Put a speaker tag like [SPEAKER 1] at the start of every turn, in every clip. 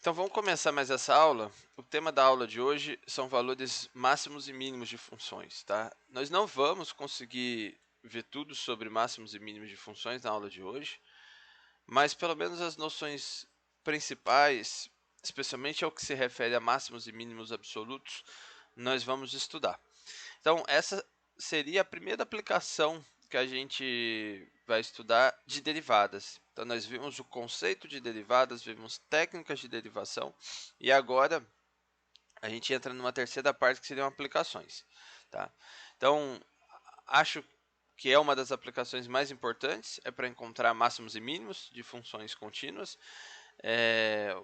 [SPEAKER 1] Então vamos começar mais essa aula. O tema da aula de hoje são valores máximos e mínimos de funções, tá? Nós não vamos conseguir ver tudo sobre máximos e mínimos de funções na aula de hoje, mas pelo menos as noções principais, especialmente ao que se refere a máximos e mínimos absolutos, nós vamos estudar. Então essa seria a primeira aplicação que a gente vai estudar de derivadas. Então nós vimos o conceito de derivadas, vimos técnicas de derivação e agora a gente entra numa terceira parte que seriam aplicações, tá? Então acho que é uma das aplicações mais importantes, é para encontrar máximos e mínimos de funções contínuas.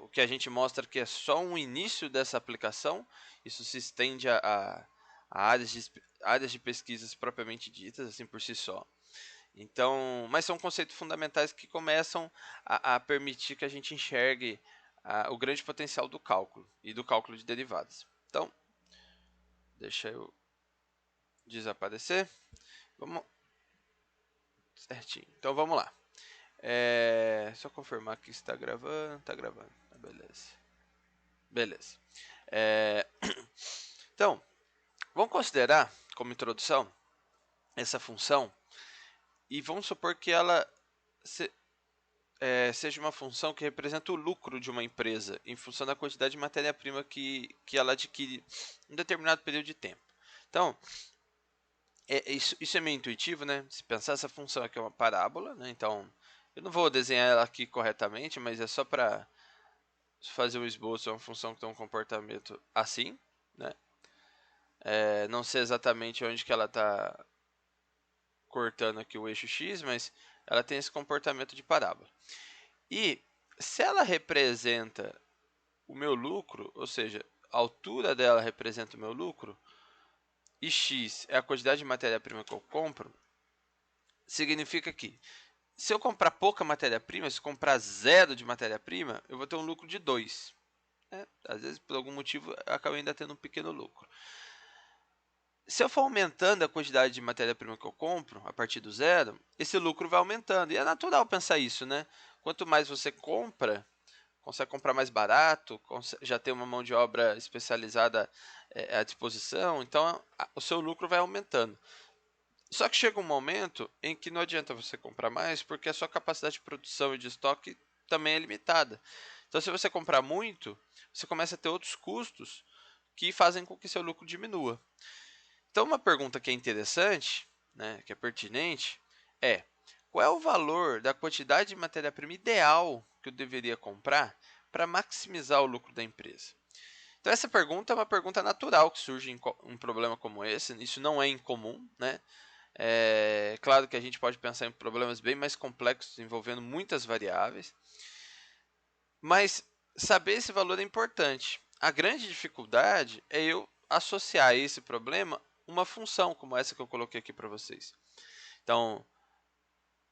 [SPEAKER 1] O que a gente mostra que é só um início dessa aplicação, isso se estende a áreas de pesquisas propriamente ditas, assim por si só. Então, mas são conceitos fundamentais que começam a permitir que a gente enxergue o grande potencial do cálculo e do cálculo de derivadas. Então, deixa eu desaparecer. Vamos certinho. Então, vamos lá. Só confirmar que está gravando. Está gravando. Beleza. Beleza. Então, vamos considerar como introdução essa função e vamos supor que ela seja uma função que representa o lucro de uma empresa em função da quantidade de matéria-prima que ela adquire em um determinado período de tempo. Então, isso é meio intuitivo, né? Se pensar, essa função aqui é uma parábola, né? Então, eu não vou desenhar ela aqui corretamente, mas é só para fazer um esboço. É uma função que tem um comportamento assim, né? Não sei exatamente onde que ela está cortando aqui o eixo X, mas ela tem esse comportamento de parábola. E se ela representa o meu lucro, ou seja, a altura dela representa o meu lucro, e X é a quantidade de matéria-prima que eu compro, significa que se eu comprar pouca matéria-prima, se eu comprar zero de matéria-prima, eu vou ter um lucro de 2. Às vezes, por algum motivo, eu acabo ainda tendo um pequeno lucro. Se eu for aumentando a quantidade de matéria-prima que eu compro a partir do zero, esse lucro vai aumentando. E é natural pensar isso, né? Quanto mais você compra, consegue comprar mais barato, já tem uma mão de obra especializada à disposição, então o seu lucro vai aumentando. Só que chega um momento em que não adianta você comprar mais, porque a sua capacidade de produção e de estoque também é limitada. Então, se você comprar muito, você começa a ter outros custos que fazem com que seu lucro diminua. Então, uma pergunta que é interessante, né, que é pertinente, é: qual é o valor da quantidade de matéria-prima ideal que eu deveria comprar para maximizar o lucro da empresa? Então, essa pergunta é uma pergunta natural que surge em um problema como esse. Isso não é incomum, né? É claro que a gente pode pensar em problemas bem mais complexos envolvendo muitas variáveis, mas saber esse valor é importante. A grande dificuldade é eu associar a esse problema uma função como essa que eu coloquei aqui para vocês. Então,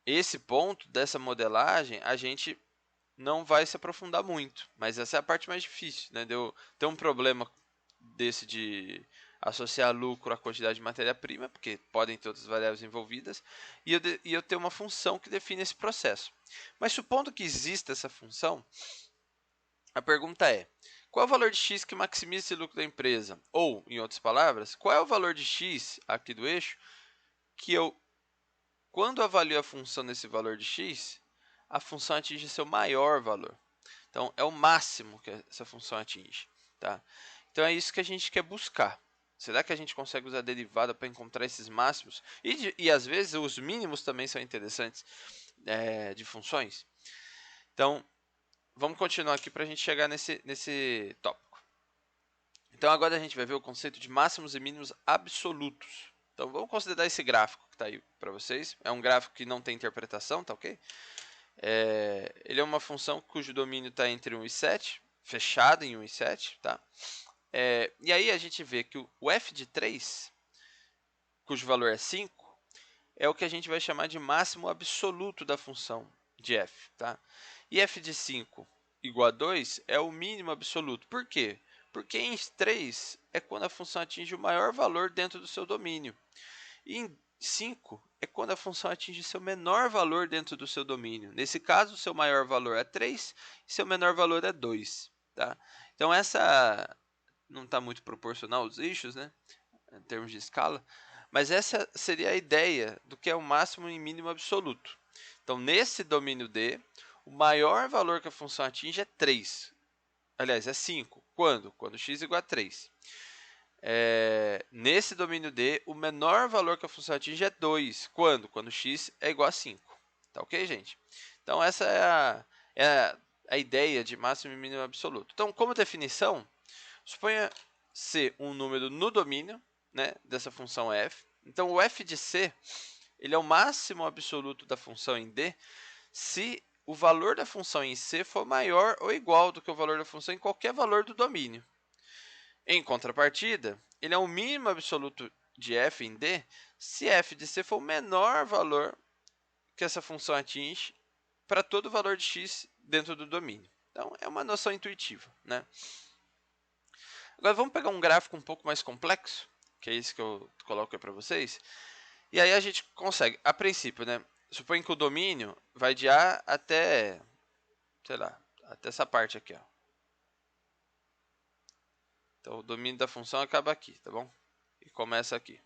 [SPEAKER 1] esse ponto dessa modelagem a gente não vai se aprofundar muito, mas essa é a parte mais difícil, né? De eu ter um problema desse de associar lucro à quantidade de matéria-prima, porque podem ter outras variáveis envolvidas, e eu ter uma função que define esse processo. Mas supondo que exista essa função, a pergunta é: qual é o valor de x que maximiza esse lucro da empresa? Ou, em outras palavras, qual é o valor de x aqui do eixo que eu, quando avalio a função nesse valor de x, a função atinge seu maior valor. Então, é o máximo que essa função atinge. Tá? Então, é isso que a gente quer buscar. Será que a gente consegue usar a derivada para encontrar esses máximos? E às vezes os mínimos também são interessantes de funções. Então, vamos continuar aqui para a gente chegar nesse tópico. Então, agora a gente vai ver o conceito de máximos e mínimos absolutos. Então, vamos considerar esse gráfico que está aí para vocês. É um gráfico que não tem interpretação, tá ok? Ele é uma função cujo domínio está entre 1 e 7, fechado em 1 e 7, tá? E aí a gente vê que o f de 3, cujo valor é 5, é o que a gente vai chamar de máximo absoluto da função de f. Tá? E f de 5 igual a 2 é o mínimo absoluto. Por quê? Porque em 3 é quando a função atinge o maior valor dentro do seu domínio. E em 5 é quando a função atinge seu menor valor dentro do seu domínio. Nesse caso, seu maior valor é 3 e seu menor valor é 2. Tá? Então essa não está muito proporcional aos eixos, né, em termos de escala, mas essa seria a ideia do que é o máximo e mínimo absoluto. Então nesse domínio D, o maior valor que a função atinge é 3. Aliás, é 5. Quando? Quando x é igual a 3. Nesse domínio D, o menor valor que a função atinge é 2. Quando? Quando x é igual a 5. Tá ok, gente? Então essa é a ideia de máximo e mínimo absoluto. Então, como definição, suponha C um número no domínio, né, dessa função f. Então, o f de C ele é o máximo absoluto da função em D se o valor da função em C for maior ou igual do que o valor da função em qualquer valor do domínio. Em contrapartida, ele é o mínimo absoluto de f em D se f de C for o menor valor que essa função atinge para todo valor de x dentro do domínio. Então, é uma noção intuitiva, né? Agora, vamos pegar um gráfico um pouco mais complexo, que é isso que eu coloco aí para vocês. E aí a gente consegue, a princípio, né? Suponha que o domínio vai de A até, sei lá, até essa parte aqui, ó. Então, o domínio da função acaba aqui, tá bom? E começa aqui.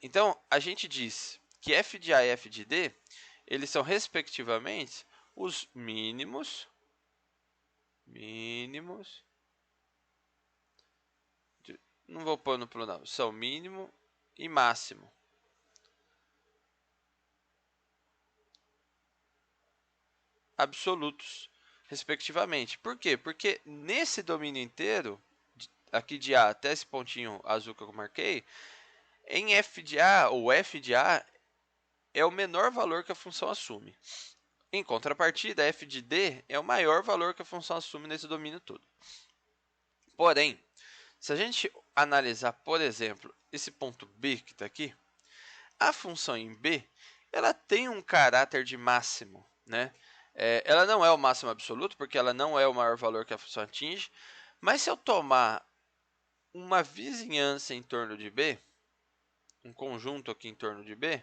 [SPEAKER 1] Então, a gente diz que f de A e f de D, eles são, respectivamente, os mínimos, não vou pôr no plural, são mínimo e máximo. Absolutos, respectivamente. Por quê? Porque nesse domínio inteiro, aqui de A até esse pontinho azul que eu marquei, em f de A ou f de A é o menor valor que a função assume. Em contrapartida, f de D é o maior valor que a função assume nesse domínio todo. Porém, se a gente analisar, por exemplo, esse ponto B que está aqui, a função em B ela tem um caráter de máximo, né? Ela não é o máximo absoluto, porque ela não é o maior valor que a função atinge, mas se eu tomar uma vizinhança em torno de B, um conjunto aqui em torno de B,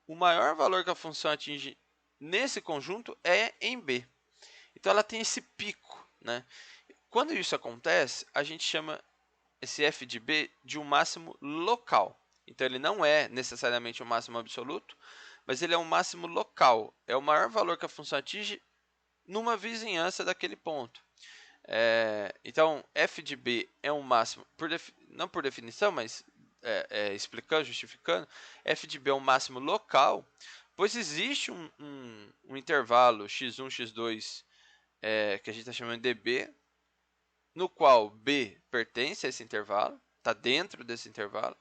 [SPEAKER 1] o maior valor que a função atinge nesse conjunto é em B. Então ela tem esse pico, né? Quando isso acontece, a gente chama esse f de B de um máximo local. Então ele não é necessariamente um máximo absoluto, mas ele é um máximo local. É o maior valor que a função atinge numa vizinhança daquele ponto. Então, f de B é um máximo, não por definição, mas explicando, justificando, f de B é um máximo local, pois existe um intervalo x1, x2, que a gente está chamando de B, no qual B pertence a esse intervalo, está dentro desse intervalo,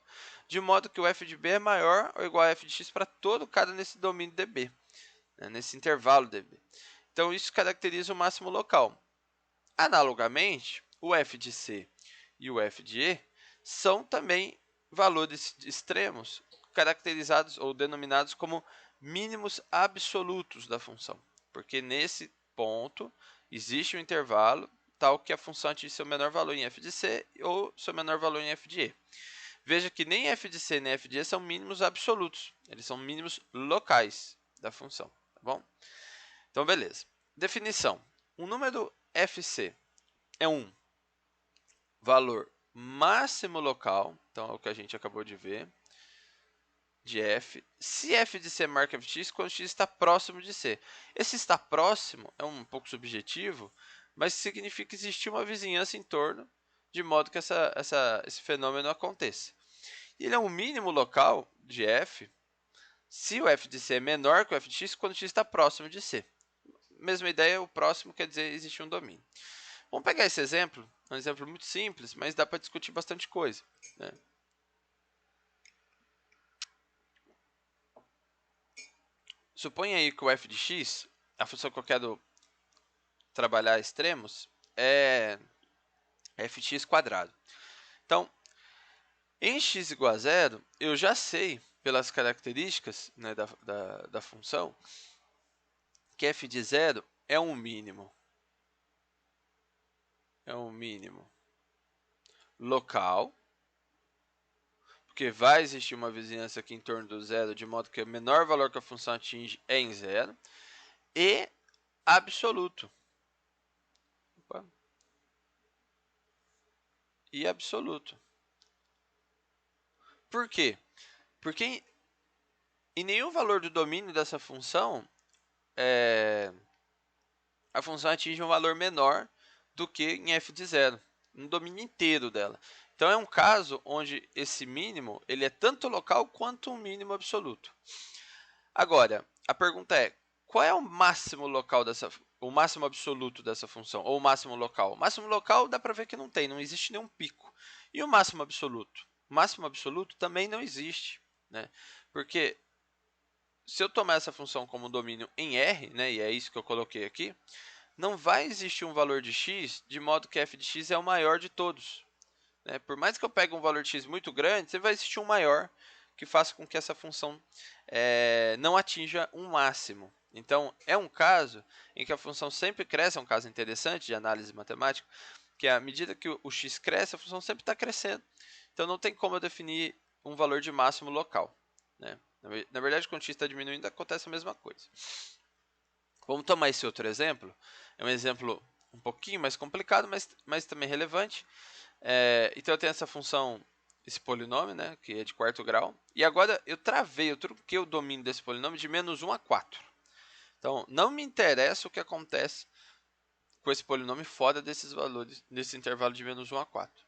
[SPEAKER 1] de modo que o f de B é maior ou igual a f de x para todo cada nesse domínio dB, né, nesse intervalo dB. Então, isso caracteriza o máximo local. Analogamente, o f de C e o f de E são também valores extremos caracterizados ou denominados como mínimos absolutos da função, porque nesse ponto existe um intervalo tal que a função atinge seu menor valor em f de C ou seu menor valor em f de E. Veja que nem f de C nem f de E são mínimos absolutos, eles são mínimos locais da função, tá bom? Então, beleza. Definição. Um número fc é um valor máximo local, então é o que a gente acabou de ver, de f, se f de C marca f de x quando x está próximo de C. Esse está próximo é um pouco subjetivo, mas significa existir uma vizinhança em torno, de modo que esse fenômeno aconteça. E ele é um mínimo local de f se o f de C é menor que o f de x quando x está próximo de C. Mesma ideia, o próximo quer dizer existe um domínio. Vamos pegar esse exemplo, um exemplo muito simples, mas dá para discutir bastante coisa, né? Suponha aí que o f de x, a função que eu quero trabalhar extremos, é fx quadrado. Então, em x igual a zero, eu já sei, pelas características, né, da função, que f de zero é um mínimo. É um mínimo local, porque vai existir uma vizinhança aqui em torno do zero, de modo que o menor valor que a função atinge é em zero. E absoluto. Opa. E absoluto. Por quê? Porque em nenhum valor do domínio dessa função a função atinge um valor menor do que em f de zero, no domínio inteiro dela. Então é um caso onde esse mínimo ele é tanto local quanto um mínimo absoluto. Agora, a pergunta é, qual é o máximo local o máximo absoluto dessa função, ou o máximo local? O máximo local dá para ver que não existe nenhum pico. E o máximo absoluto? O máximo absoluto também não existe, né? Porque se eu tomar essa função como domínio em R, né, e é isso que eu coloquei aqui, não vai existir um valor de x de modo que f de x é o maior de todos, né? Por mais que eu pegue um valor de x muito grande, sempre vai existir um maior que faça com que essa função não atinja um máximo. Então, é um caso em que a função sempre cresce, é um caso interessante de análise matemática, que à medida que o x cresce, a função sempre está crescendo. Então, não tem como eu definir um valor de máximo local, né? Na verdade, quando o x está diminuindo, acontece a mesma coisa. Vamos tomar esse outro exemplo. É um exemplo um pouquinho mais complicado, mas também relevante. Então, eu tenho essa função, esse polinômio, né, que é de quarto grau. E agora eu truquei o domínio desse polinômio de menos 1 a 4. Então, não me interessa o que acontece com esse polinômio fora desses valores, desse intervalo de menos 1 a 4.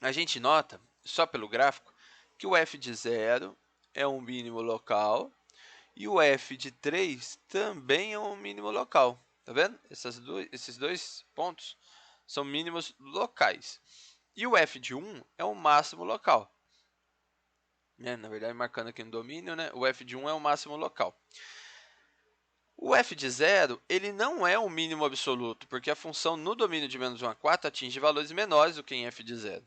[SPEAKER 1] A gente nota, só pelo gráfico, que o f de 0 é um mínimo local e o f de 3 também é um mínimo local. Tá vendo? Esses dois pontos são mínimos locais. E o f de 1 é o máximo local. Na verdade, marcando aqui no domínio, né? O f de 1 é o máximo local. O f de 0 ele não é um mínimo absoluto, porque a função no domínio de menos 1 a 4 atinge valores menores do que em f de 0.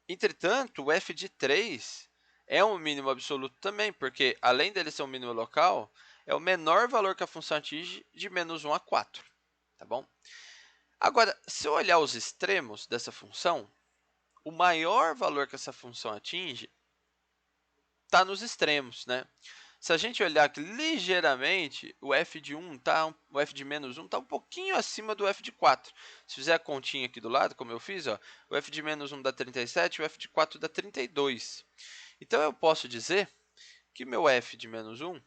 [SPEAKER 1] Entretanto, o f de 3 é um mínimo absoluto também, porque além dele ser um mínimo local, é o menor valor que a função atinge de menos 1 a 4. Tá bom? Agora, se eu olhar os extremos dessa função, o maior valor que essa função atinge está nos extremos, né? Se a gente olhar aqui ligeiramente, o f de 1 o f de menos 1 está um pouquinho acima do f de 4. Se fizer a continha aqui do lado, como eu fiz, ó, o f de menos 1 dá 37, o f de 4 dá 32. Então, eu posso dizer que meu f de menos 1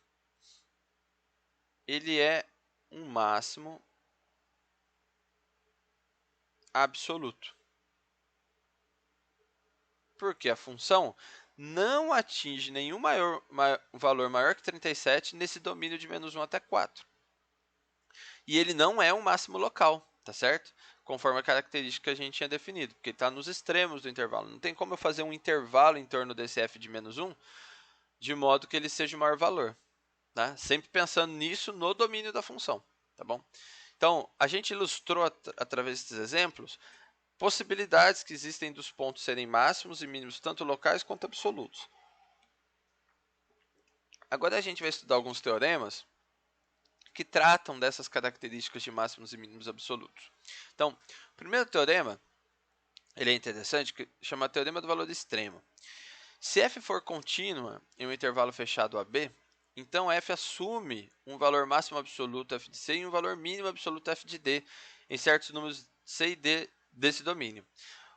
[SPEAKER 1] ele é um máximo absoluto. Porque a função não atinge nenhum valor maior que 37 nesse domínio de menos 1 até 4. E ele não é um máximo local, tá certo? Conforme a característica que a gente tinha definido, porque está nos extremos do intervalo. Não tem como eu fazer um intervalo em torno desse f de menos 1 de modo que ele seja o maior valor. Né? Sempre pensando nisso no domínio da função. Tá bom? Então, a gente ilustrou através desses exemplos possibilidades que existem dos pontos serem máximos e mínimos tanto locais quanto absolutos. Agora a gente vai estudar alguns teoremas que tratam dessas características de máximos e mínimos absolutos. Então, o primeiro teorema ele é interessante, que chama Teorema do Valor Extremo. Se f for contínua em um intervalo fechado AB, então f assume um valor máximo absoluto f de c e um valor mínimo absoluto f de d em certos números c e d desse domínio.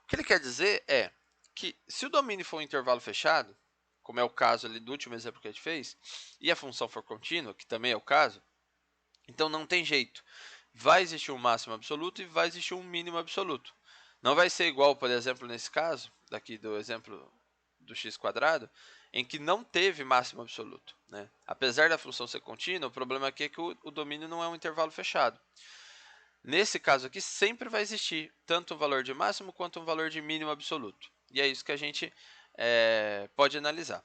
[SPEAKER 1] O que ele quer dizer é que se o domínio for um intervalo fechado, como é o caso ali do último exemplo que a gente fez, e a função for contínua, que também é o caso, então não tem jeito. Vai existir um máximo absoluto e vai existir um mínimo absoluto. Não vai ser igual, por exemplo, nesse caso, daqui do exemplo do x², em que não teve máximo absoluto. Né? Apesar da função ser contínua, o problema aqui é que o domínio não é um intervalo fechado. Nesse caso aqui, sempre vai existir tanto um valor de máximo quanto um valor de mínimo absoluto. E é isso que a gente pode analisar.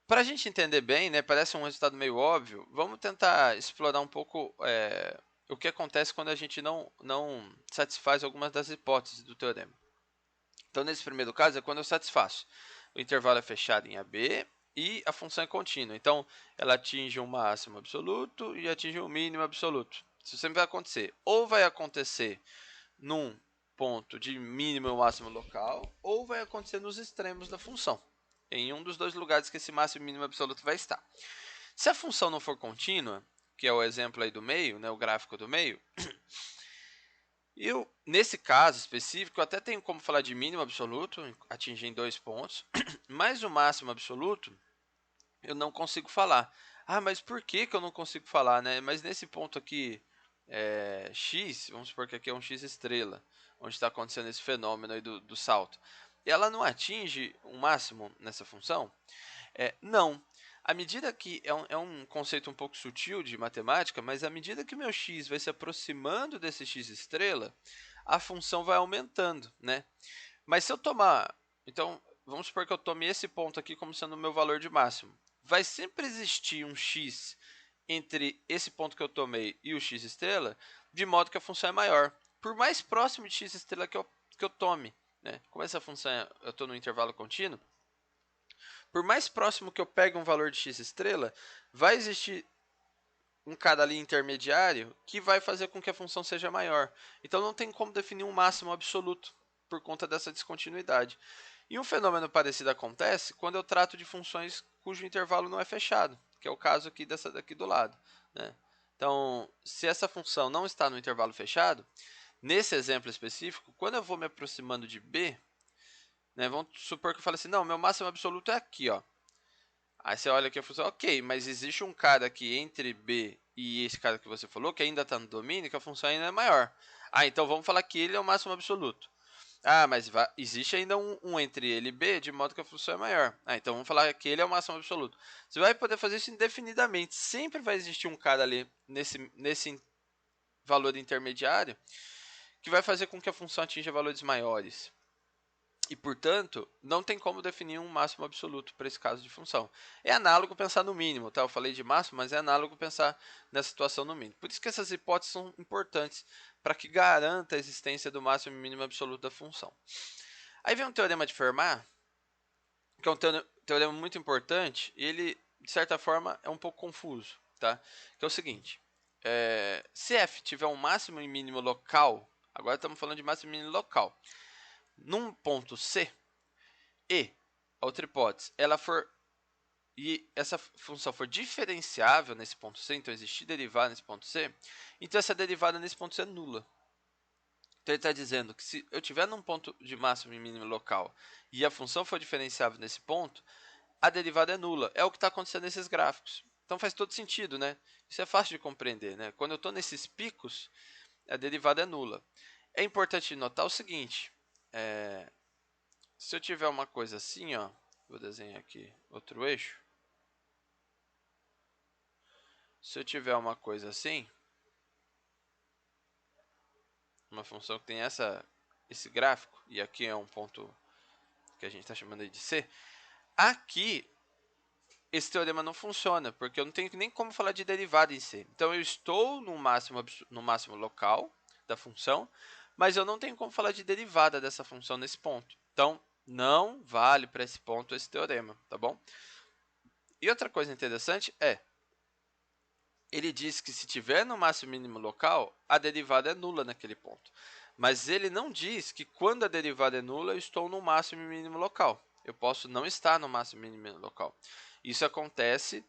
[SPEAKER 1] Para a gente entender bem, né, parece um resultado meio óbvio, vamos tentar explorar um pouco o que acontece quando a gente não satisfaz algumas das hipóteses do teorema. Então, nesse primeiro caso, é quando eu satisfaço. O intervalo é fechado em AB e a função é contínua. Então, ela atinge um máximo absoluto e atinge um mínimo absoluto. Isso sempre vai acontecer. Ou vai acontecer num ponto de mínimo e máximo local, ou vai acontecer nos extremos da função, em um dos dois lugares que esse máximo e mínimo absoluto vai estar. Se a função não for contínua, que é o exemplo aí do meio, né, o gráfico do meio, nesse caso específico, eu até tenho como falar de mínimo absoluto, atingir em 2 pontos, mas o máximo absoluto eu não consigo falar. Ah, mas por que eu não consigo falar, né? Mas nesse ponto aqui, x, vamos supor que aqui é um x estrela, onde está acontecendo esse fenômeno aí do salto. Ela não atinge um máximo nessa função? Não. À medida que é um conceito um pouco sutil de matemática, mas à medida que o meu x vai se aproximando desse x estrela, a função vai aumentando, né? Mas se eu tomar, então vamos supor que eu tome esse ponto aqui como sendo o meu valor de máximo. Vai sempre existir um x entre esse ponto que eu tomei e o x estrela, de modo que a função é maior. Por mais próximo de x estrela que eu tome, né? Como essa função eu estou no intervalo contínuo, por mais próximo que eu pegue um valor de x estrela, vai existir um cara ali intermediário que vai fazer com que a função seja maior. Então não tem como definir um máximo absoluto por conta dessa descontinuidade. E um fenômeno parecido acontece quando eu trato de funções cujo intervalo não é fechado, que é o caso aqui dessa daqui do lado, né? Então, se essa função não está no intervalo fechado, nesse exemplo específico, quando eu vou me aproximando de b, né, vamos supor que eu fale assim, não, meu máximo absoluto é aqui, ó. Aí você olha aqui a função, ok, mas existe um cara aqui entre b e esse cara que você falou, que ainda está no domínio, que a função ainda é maior. Ah, então vamos falar que ele é o máximo absoluto. Ah, mas existe ainda um entre ele e b, de modo que a função é maior. Ah, então vamos falar que ele é o máximo absoluto. Você vai poder fazer isso indefinidamente. Sempre vai existir um cara ali nesse valor intermediário que vai fazer com que a função atinja valores maiores. E, portanto, não tem como definir um máximo absoluto para esse caso de função. É análogo pensar no mínimo, tá? Eu falei de máximo, mas é análogo pensar nessa situação no mínimo. Por isso que essas hipóteses são importantes para que garanta a existência do máximo e mínimo absoluto da função. Aí vem um teorema de Fermat, que é um teorema muito importante, e ele, de certa forma, é um pouco confuso, tá? Que é o seguinte, se f tiver um máximo e mínimo local, agora estamos falando de máximo e mínimo local, num ponto C, e a outra hipótese, e essa função for diferenciável nesse ponto C, então existir derivada nesse ponto C, então essa derivada nesse ponto C é nula. Então ele está dizendo que se eu tiver num ponto de máximo e mínimo local e a função for diferenciável nesse ponto, a derivada é nula. É o que está acontecendo nesses gráficos. Então faz todo sentido, né? Isso é fácil de compreender, né? Quando eu estou nesses picos, a derivada é nula. É importante notar o seguinte, se eu tiver uma coisa assim, ó, vou desenhar aqui outro eixo. Se eu tiver uma coisa assim, uma função que tem esse gráfico, e aqui é um ponto que a gente está chamando de C, aqui esse teorema não funciona, porque eu não tenho nem como falar de derivada em C. Então eu estou no máximo local da função, mas eu não tenho como falar de derivada dessa função nesse ponto. Então não vale para esse ponto esse teorema, tá bom? E outra coisa interessante ele diz que se tiver no máximo e mínimo local, a derivada é nula naquele ponto. Mas ele não diz que quando a derivada é nula, eu estou no máximo e mínimo local. Eu posso não estar no máximo e mínimo local. Isso acontece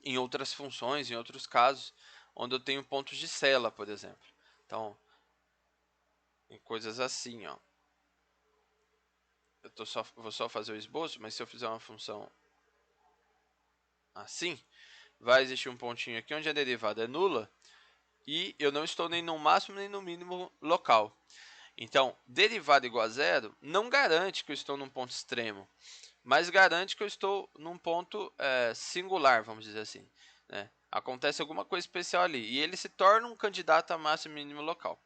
[SPEAKER 1] em outras funções, em outros casos, onde eu tenho pontos de Cela, por exemplo. Então, em coisas assim, ó. Vou só fazer o esboço, mas se eu fizer uma função assim, vai existir um pontinho aqui onde a derivada é nula, e eu não estou nem no máximo nem no mínimo local. Então, derivada igual a zero não garante que eu estou num ponto extremo, mas garante que eu estou num ponto singular, vamos dizer assim, né? Acontece alguma coisa especial ali, e ele se torna um candidato a máximo e mínimo local.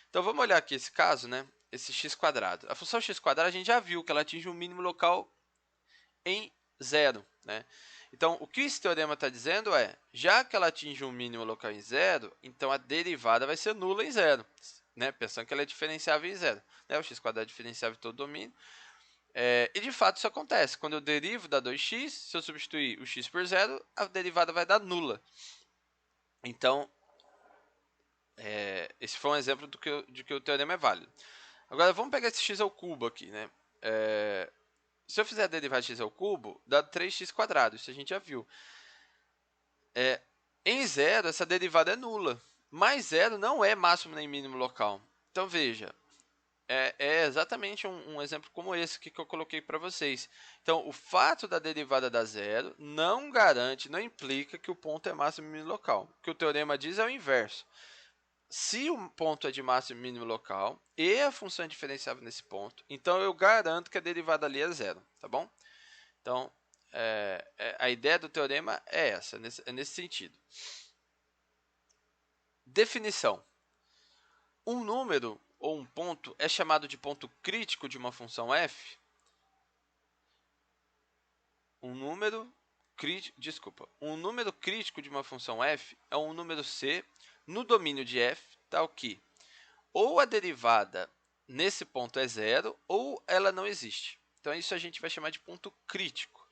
[SPEAKER 1] Então, vamos olhar aqui esse caso, né? Esse x². A função x² a gente já viu que ela atinge um mínimo local em zero, né? Então, o que esse teorema está dizendo já que ela atinge um mínimo local em zero, então a derivada vai ser nula em zero, né? Pensando que ela é diferenciável em zero, né? O x² é diferenciável em todo domínio. E de fato isso acontece. Quando eu derivo da 2x, se eu substituir o x por zero, a derivada vai dar nula. Então, esse foi um exemplo de que o teorema é válido. Agora, vamos pegar esse x ao cubo aqui, né? Se eu fizer a derivada de x ao cubo, dá 3x², isso a gente já viu. Em zero, essa derivada é nula. Mais zero não é máximo nem mínimo local. Então, veja, é exatamente um exemplo como esse que eu coloquei para vocês. Então, o fato da derivada dar zero não garante, não implica que o ponto é máximo e mínimo local. O que o teorema diz é o inverso. Se o ponto é de máximo e mínimo local e a função é diferenciável nesse ponto, então eu garanto que a derivada ali é zero, tá bom? Então, a ideia do teorema é essa, é nesse sentido. Definição. Um número ou um ponto é chamado de ponto crítico de uma função f. Um número crítico de uma função f é um número c no domínio de f, tal que ou a derivada nesse ponto é zero ou ela não existe. Então, isso a gente vai chamar de ponto crítico.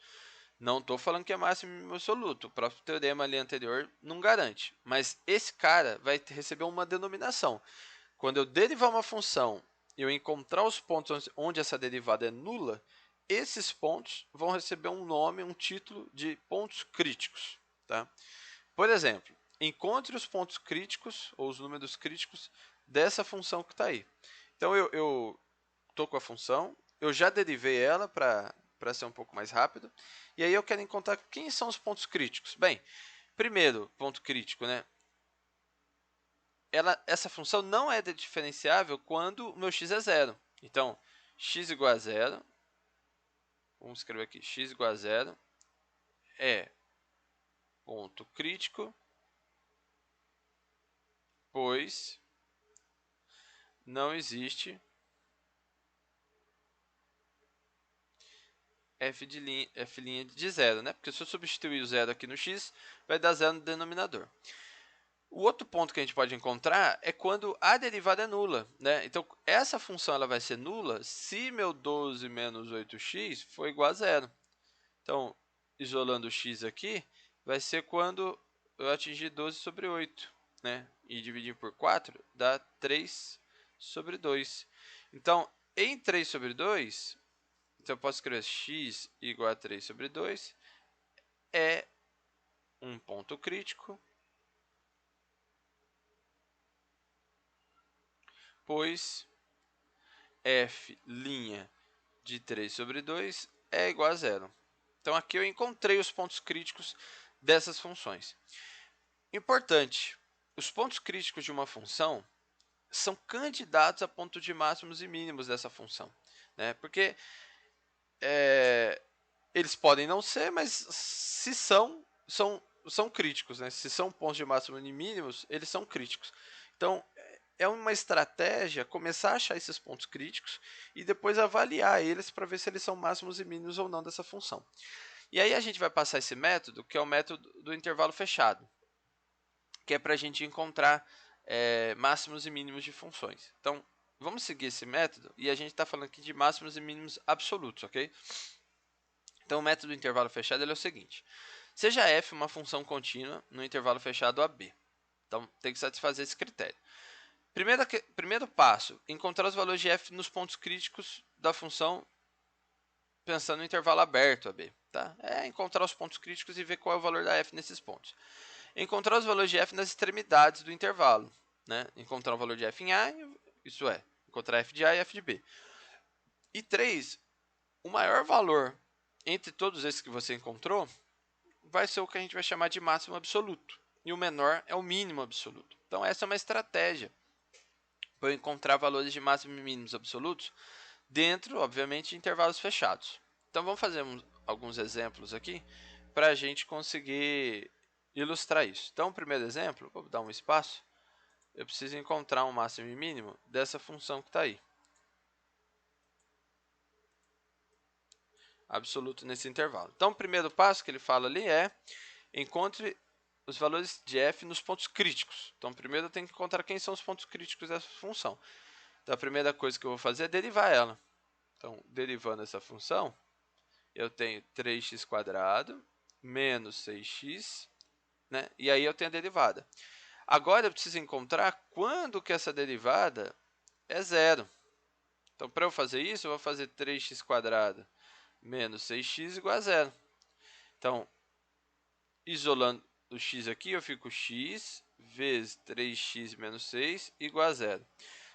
[SPEAKER 1] Não estou falando que é máximo e mínimo absoluto. O próprio teorema ali anterior não garante. Mas esse cara vai receber uma denominação. Quando eu derivar uma função e eu encontrar os pontos onde essa derivada é nula, esses pontos vão receber um nome, um título de pontos críticos. Tá? Por exemplo, encontre os pontos críticos ou os números críticos dessa função que está aí. Então, eu estou com a função, eu já derivei ela para ser um pouco mais rápido, e aí eu quero encontrar quem são os pontos críticos. Bem, primeiro ponto crítico, né? Essa função não é diferenciável quando o meu x é zero. Então, x igual a zero, vamos escrever aqui, x igual a zero é ponto crítico, pois não existe f' de zero, né? Porque se eu substituir o zero aqui no x, vai dar zero no denominador. O outro ponto que a gente pode encontrar é quando a derivada é nula, né? Então, essa função ela vai ser nula se meu 12 menos 8x for igual a zero. Então, isolando o x aqui, vai ser quando eu atingir 12 sobre 8, né? E dividir por 4 dá 3 sobre 2. Então, em 3 sobre 2, então eu posso escrever x igual a 3 sobre 2 é um ponto crítico, pois f' de 3 sobre 2 é igual a zero. Então, aqui eu encontrei os pontos críticos dessas funções. Importante, os pontos críticos de uma função são candidatos a pontos de máximos e mínimos dessa função, né? Porque eles podem não ser, mas se são críticos, né? Se são pontos de máximos e mínimos, eles são críticos. Então, é uma estratégia começar a achar esses pontos críticos e depois avaliar eles para ver se eles são máximos e mínimos ou não dessa função. E aí a gente vai passar esse método, que é o método do intervalo fechado, que é para a gente encontrar máximos e mínimos de funções. Então, vamos seguir esse método e a gente está falando aqui de máximos e mínimos absolutos, ok? Então, o método do intervalo fechado é o seguinte. Seja f uma função contínua no intervalo fechado AB. Então, tem que satisfazer esse critério. Primeiro passo, encontrar os valores de f nos pontos críticos da função pensando no intervalo aberto AB. Tá? É encontrar os pontos críticos e ver qual é o valor da f nesses pontos. Encontrar os valores de f nas extremidades do intervalo. Né? Encontrar o valor de f em A, isso é, encontrar f de A e f de B. E 3, o maior valor entre todos esses que você encontrou vai ser o que a gente vai chamar de máximo absoluto. E o menor é o mínimo absoluto. Então, essa é uma estratégia para eu encontrar valores de máximos e mínimos absolutos dentro, obviamente, de intervalos fechados. Então, vamos fazer alguns exemplos aqui para a gente conseguir ilustrar isso. Então, o primeiro exemplo, vou dar um espaço, eu preciso encontrar um máximo e mínimo dessa função que está aí. Absoluto nesse intervalo. Então, o primeiro passo que ele fala ali é encontre os valores de f nos pontos críticos. Então, primeiro eu tenho que encontrar quem são os pontos críticos dessa função. Então, a primeira coisa que eu vou fazer é derivar ela. Então, derivando essa função, eu tenho 3x² menos 6x, né? E aí eu tenho a derivada. Agora eu preciso encontrar quando que essa derivada é zero. Então, para eu fazer isso, eu vou fazer 3x² menos 6x igual a zero. Então, isolando do x aqui, eu fico x vezes 3x menos 6 igual a zero.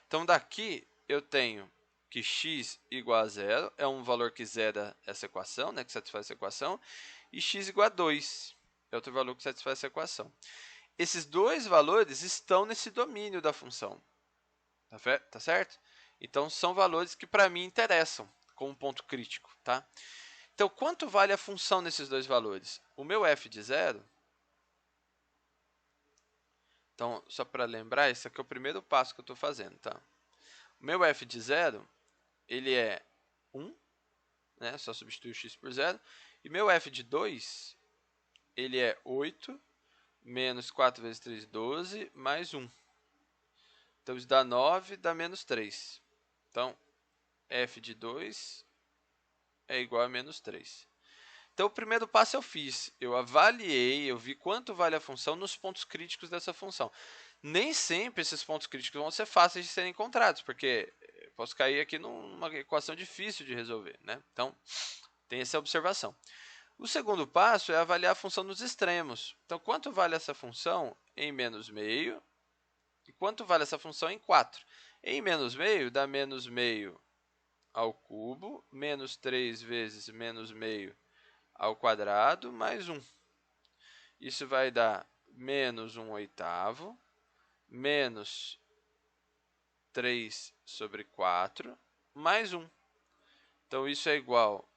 [SPEAKER 1] Então, daqui eu tenho que x igual a zero, é um valor que zera essa equação, né, que satisfaz essa equação, e x igual a 2, é outro valor que satisfaz essa equação. Esses dois valores estão nesse domínio da função, tá certo? Então, são valores que para mim interessam como ponto crítico, tá? Então, quanto vale a função nesses dois valores? O meu f de zero, então, só para lembrar, esse aqui é o primeiro passo que eu estou fazendo, tá? O meu f de zero, ele é 1, né? Só substituir o x por zero. E meu f de 2, ele é 8 menos 4 vezes 3, 12, mais 1. Então, isso dá 9, dá menos 3. Então, f de 2 é igual a menos 3. Então, o primeiro passo eu fiz. Eu avaliei, eu vi quanto vale a função nos pontos críticos dessa função. Nem sempre esses pontos críticos vão ser fáceis de serem encontrados, porque eu posso cair aqui numa equação difícil de resolver, né? Então, tem essa observação. O segundo passo é avaliar a função nos extremos. Então, quanto vale essa função em menos meio e quanto vale essa função em 4? Em menos meio, dá menos meio ao cubo, menos 3 vezes menos meio ao quadrado, mais 1. Isso vai dar menos 1 oitavo, menos 3 sobre 4, mais 1. Então, isso é igual,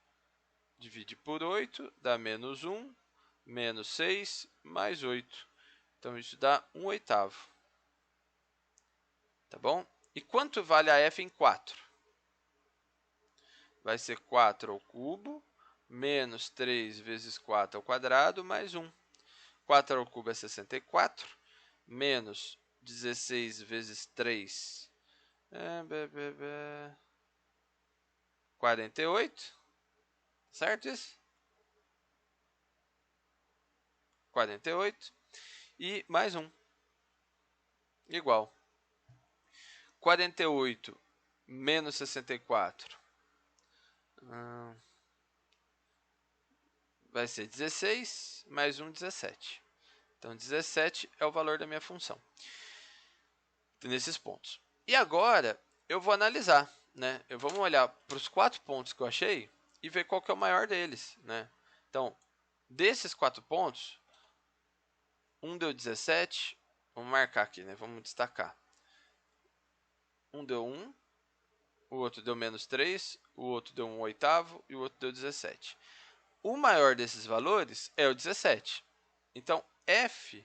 [SPEAKER 1] divide por 8, dá menos 1, menos 6, mais 8. Então, isso dá 1 oitavo. Tá bom? E quanto vale a f em 4? Vai ser 4 ao cubo, menos 3 vezes 4 ao quadrado, mais 1. 4 ao cubo é 64, menos 16 vezes 3 é 48. Certo isso? 48. E mais 1. Igual. 48 menos 64 vai ser 16, mais 1, 17. Então, 17 é o valor da minha função nesses pontos. E agora, eu vou analisar, né? Vamos olhar para os 4 pontos que eu achei e ver qual que é o maior deles, né? Então, desses 4 pontos, um deu 17, vamos marcar aqui, né? Vamos destacar. Um deu 1, o outro deu menos 3, o outro deu 1 oitavo e o outro deu 17. O maior desses valores é o 17. Então, f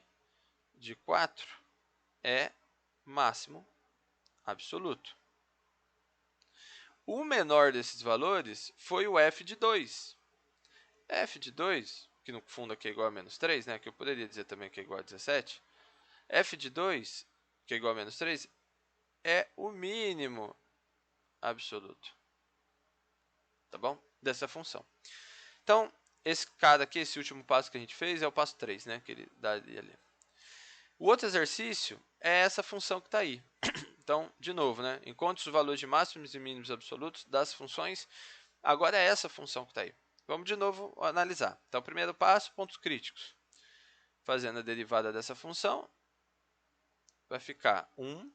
[SPEAKER 1] de 4 é máximo absoluto. O menor desses valores foi o f de 2. f de 2, que no fundo aqui é igual a menos 3, né? Que eu poderia dizer também que é igual a 17. f de 2, que é igual a menos 3, é o mínimo absoluto. Tá bom? Dessa função. Então, esse cara aqui, esse último passo que a gente fez, é o passo 3, né? Que ele dá ali. O outro exercício é essa função que está aí. Então, de novo, né? Encontre os valores de máximos e mínimos absolutos das funções. Agora é essa função que está aí. Vamos de novo analisar. Então, primeiro passo, pontos críticos. Fazendo a derivada dessa função, vai ficar 1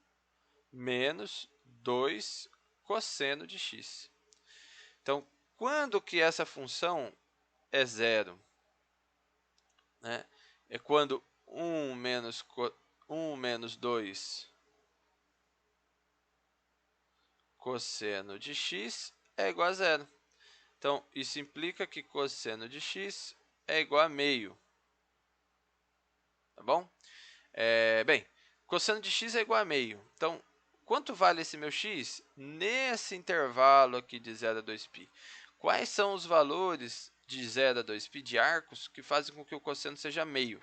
[SPEAKER 1] menos 2 cosseno de x. Então, quando que essa função é zero? Né? É quando 1 menos 2 cosseno de x é igual a zero. Então, isso implica que cosseno de x é igual a meio. Tá bom? Bem, cosseno de x é igual a meio. Então, quanto vale esse meu x nesse intervalo aqui de 0 a 2π? Quais são os valores de 0 a 2π de arcos que fazem com que o cosseno seja meio?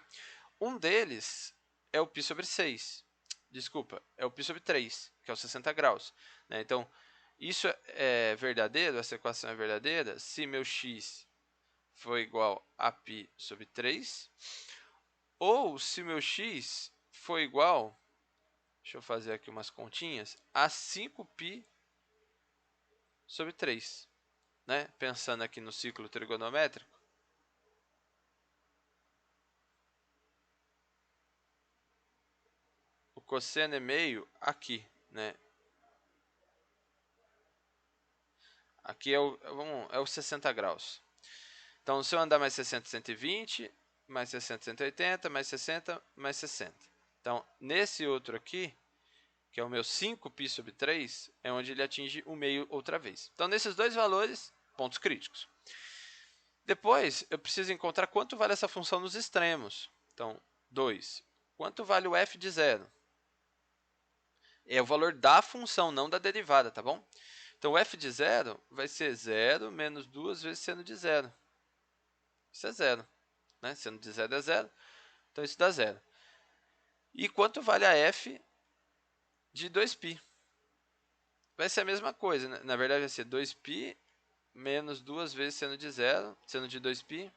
[SPEAKER 1] Um deles é o π sobre 6. Desculpa, é o π sobre 3, que é os 60 graus. Né? Então, isso é verdadeiro, essa equação é verdadeira, se meu x for igual a π sobre 3, ou se meu x for igual, deixa eu fazer aqui umas continhas, a 5π sobre 3. Né? Pensando aqui no ciclo trigonométrico, cosseno é meio aqui, né? Aqui é o 60 graus. Então, se eu andar mais 60, 120, mais 60, 180, mais 60, mais 60. Então, nesse outro aqui, que é o meu 5π/3, é onde ele atinge o meio outra vez. Então, nesses dois valores, pontos críticos. Depois, eu preciso encontrar quanto vale essa função nos extremos. Então, 2. Quanto vale o f de 0? É o valor da função, não da derivada, tá bom? Então, o f de 0 vai ser 0 menos 2 vezes seno de 0. Isso é 0. Né? Seno de 0 é 0. Então, isso dá 0. E quanto vale a f de 2π? Vai ser a mesma coisa. Né? Na verdade, vai ser 2π menos 2 vezes seno de 0, seno de 2π,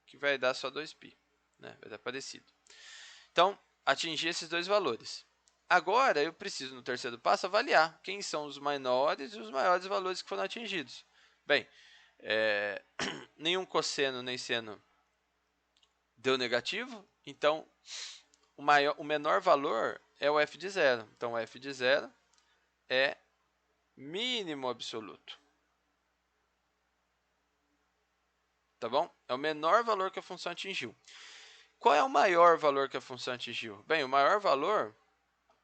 [SPEAKER 1] que vai dar só 2π. Né? Vai dar parecido. Então, atingir esses dois valores. Agora, eu preciso, no terceiro passo, avaliar quem são os menores e os maiores valores que foram atingidos. Bem, nenhum cosseno nem seno deu negativo, então o menor valor é o f de 0. Então, o f de 0 é mínimo absoluto. Tá bom? É o menor valor que a função atingiu. Qual é o maior valor que a função atingiu? Bem, o maior valor,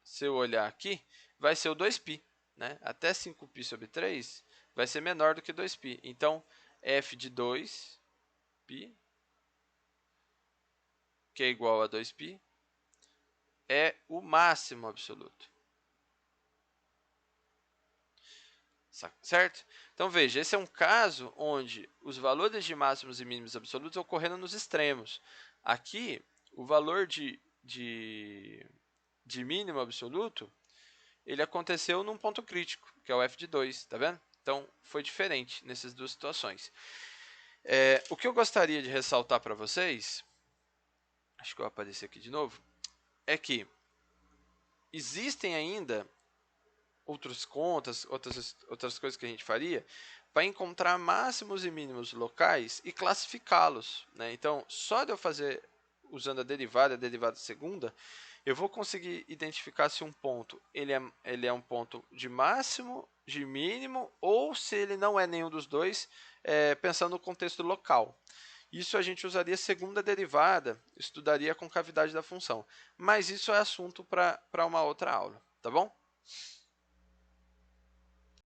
[SPEAKER 1] se eu olhar aqui, vai ser o 2π. Né? Até 5π/3 vai ser menor do que 2π. Então, f de 2π, que é igual a 2π, é o máximo absoluto. Certo? Então, veja, esse é um caso onde os valores de máximos e mínimos absolutos ocorreram nos extremos. Aqui, o valor de mínimo absoluto, ele aconteceu num ponto crítico, que é o f de 2, tá vendo? Então, foi diferente nessas duas situações. O que eu gostaria de ressaltar para vocês, acho que eu vou aparecer aqui de novo, é que existem ainda outras contas, outras coisas que a gente faria para encontrar máximos e mínimos locais e classificá-los. Né? Então, só de eu fazer usando a derivada segunda, eu vou conseguir identificar se um ponto ele é um ponto de máximo, de mínimo, ou se ele não é nenhum dos dois, pensando no contexto local. Isso a gente usaria segunda derivada, estudaria a concavidade da função. Mas isso é assunto para uma outra aula, tá bom?